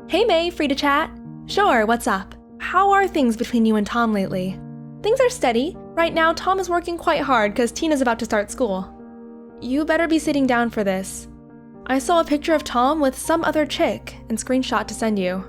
Hey May, free to chat? Sure, what's up? How are things between you and Tom lately? Things are steady. Right now, Tom is working quite hard because Tina's about to start school. You better be sitting down for this. I saw a picture of Tom with some other chick and screenshot to send you.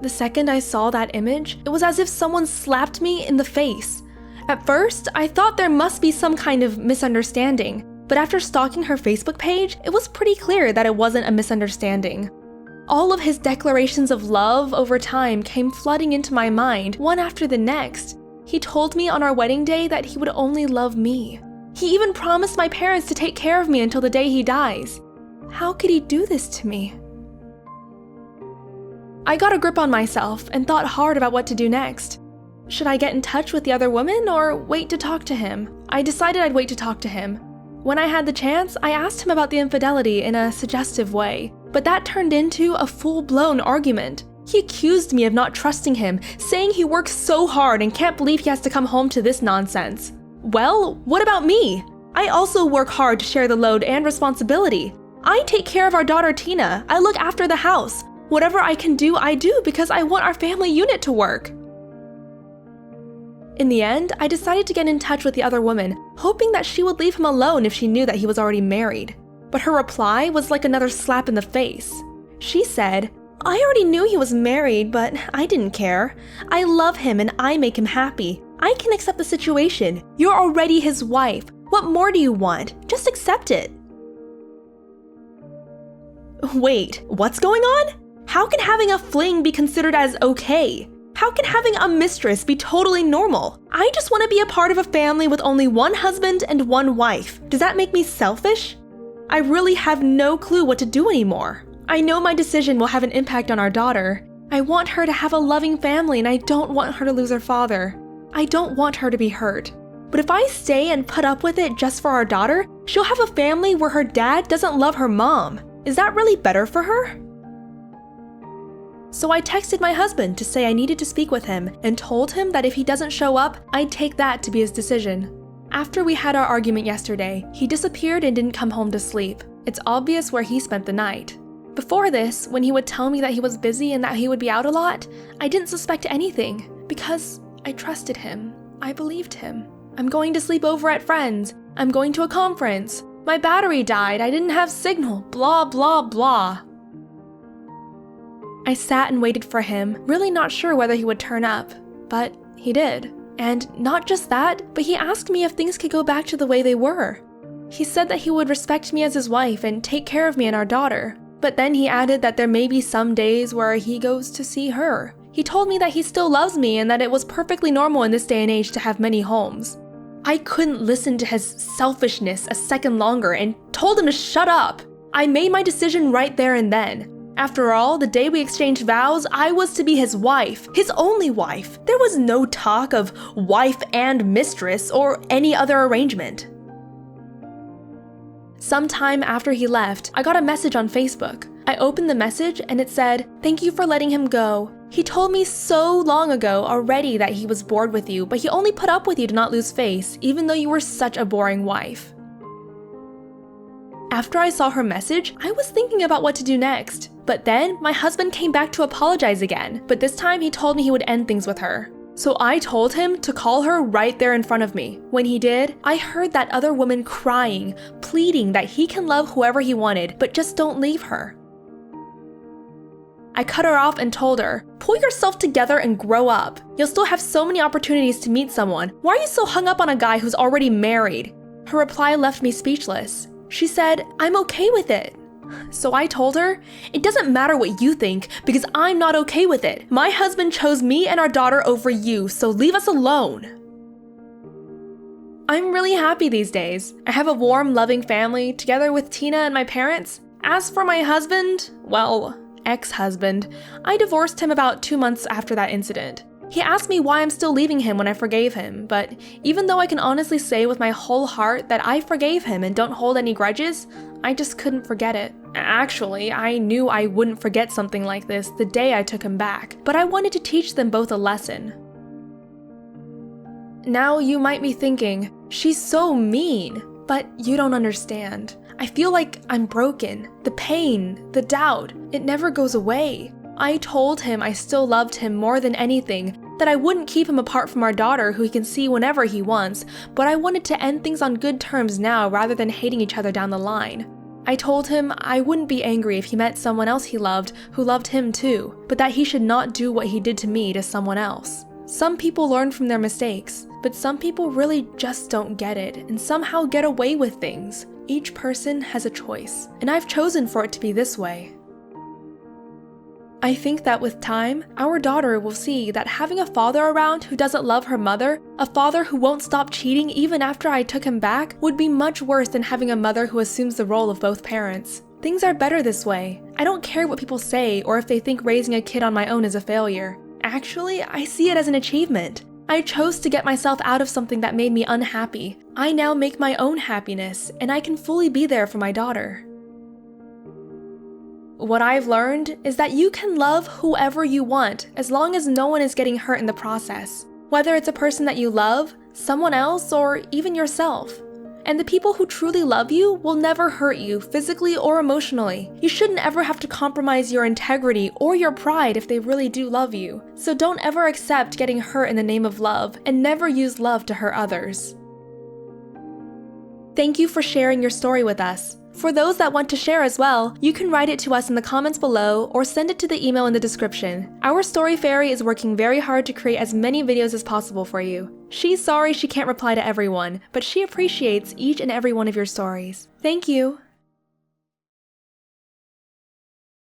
The second I saw that image, it was as if someone slapped me in the face. At first, I thought there must be some kind of misunderstanding, but after stalking her Facebook page, it was pretty clear that it wasn't a misunderstanding. All of his declarations of love over time came flooding into my mind, one after the next. He told me on our wedding day that he would only love me. He even promised my parents to take care of me until the day he dies. How could he do this to me? I got a grip on myself and thought hard about what to do next. Should I get in touch with the other woman or wait to talk to him? I decided I'd wait to talk to him. When I had the chance, I asked him about the infidelity in a suggestive way, but that turned into a full-blown argument. He accused me of not trusting him, saying he works so hard and can't believe he has to come home to this nonsense. Well, what about me? I also work hard to share the load and responsibility. I take care of our daughter Tina. I look after the house. Whatever I can do, I do because I want our family unit to work. In the end, I decided to get in touch with the other woman, hoping that she would leave him alone if she knew that he was already married. But her reply was like another slap in the face. She said, "I already knew he was married, but I didn't care. I love him and I make him happy. I can accept the situation. You're already his wife. What more do you want? Just accept it." Wait, what's going on? How can having a fling be considered as okay? How can having a mistress be totally normal? I just want to be a part of a family with only one husband and one wife. Does that make me selfish? I really have no clue what to do anymore. I know my decision will have an impact on our daughter. I want her to have a loving family and I don't want her to lose her father. I don't want her to be hurt. But if I stay and put up with it just for our daughter, she'll have a family where her dad doesn't love her mom. Is that really better for her? So I texted my husband to say I needed to speak with him and told him that if he doesn't show up, I'd take that to be his decision. After we had our argument yesterday, he disappeared and didn't come home to sleep. It's obvious where he spent the night. Before this, when he would tell me that he was busy and that he would be out a lot, I didn't suspect anything because I trusted him. I believed him. I'm going to sleep over at friends. I'm going to a conference. My battery died. I didn't have signal. Blah, blah, blah. I sat and waited for him, really not sure whether he would turn up, but he did. And not just that, but he asked me if things could go back to the way they were. He said that he would respect me as his wife and take care of me and our daughter. But then he added that there may be some days where he goes to see her. He told me that he still loves me and that it was perfectly normal in this day and age to have many homes. I couldn't listen to his selfishness a second longer and told him to shut up. I made my decision right there and then. After all, the day we exchanged vows, I was to be his wife, his only wife. There was no talk of wife and mistress or any other arrangement. Sometime after he left, I got a message on Facebook. I opened the message and it said, "Thank you for letting him go. He told me so long ago already that he was bored with you, but he only put up with you to not lose face, even though you were such a boring wife." After I saw her message, I was thinking about what to do next. But then, my husband came back to apologize again, but this time he told me he would end things with her. So I told him to call her right there in front of me. When he did, I heard that other woman crying, pleading that he can love whoever he wanted, but just don't leave her. I cut her off and told her, "Pull yourself together and grow up. You'll still have so many opportunities to meet someone. Why are you so hung up on a guy who's already married?" Her reply left me speechless. She said, "I'm okay with it." So I told her, "It doesn't matter what you think because I'm not okay with it. My husband chose me and our daughter over you, so leave us alone." I'm really happy these days. I have a warm, loving family together with Tina and my parents. As for my husband, well, ex-husband, I divorced him about 2 months after that incident. He asked me why I'm still leaving him when I forgave him, but even though I can honestly say with my whole heart that I forgave him and don't hold any grudges, I just couldn't forget it. Actually, I knew I wouldn't forget something like this the day I took him back, but I wanted to teach them both a lesson. Now you might be thinking, she's so mean, but you don't understand. I feel like I'm broken. The pain, the doubt, it never goes away. I told him I still loved him more than anything, that I wouldn't keep him apart from our daughter who he can see whenever he wants, but I wanted to end things on good terms now rather than hating each other down the line. I told him I wouldn't be angry if he met someone else he loved who loved him too, but that he should not do what he did to me to someone else. Some people learn from their mistakes, but some people really just don't get it and somehow get away with things. Each person has a choice, and I've chosen for it to be this way. I think that with time, our daughter will see that having a father around who doesn't love her mother, a father who won't stop cheating even after I took him back, would be much worse than having a mother who assumes the role of both parents. Things are better this way. I don't care what people say or if they think raising a kid on my own is a failure. Actually, I see it as an achievement. I chose to get myself out of something that made me unhappy. I now make my own happiness, and I can fully be there for my daughter. What I've learned is that you can love whoever you want as long as no one is getting hurt in the process. Whether it's a person that you love, someone else, or even yourself. And the people who truly love you will never hurt you physically or emotionally. You shouldn't ever have to compromise your integrity or your pride if they really do love you. So don't ever accept getting hurt in the name of love, and never use love to hurt others. Thank you for sharing your story with us. For those that want to share as well, you can write it to us in the comments below or send it to the email in the description. Our story fairy is working very hard to create as many videos as possible for you. She's sorry she can't reply to everyone, but she appreciates each and every one of your stories. Thank you!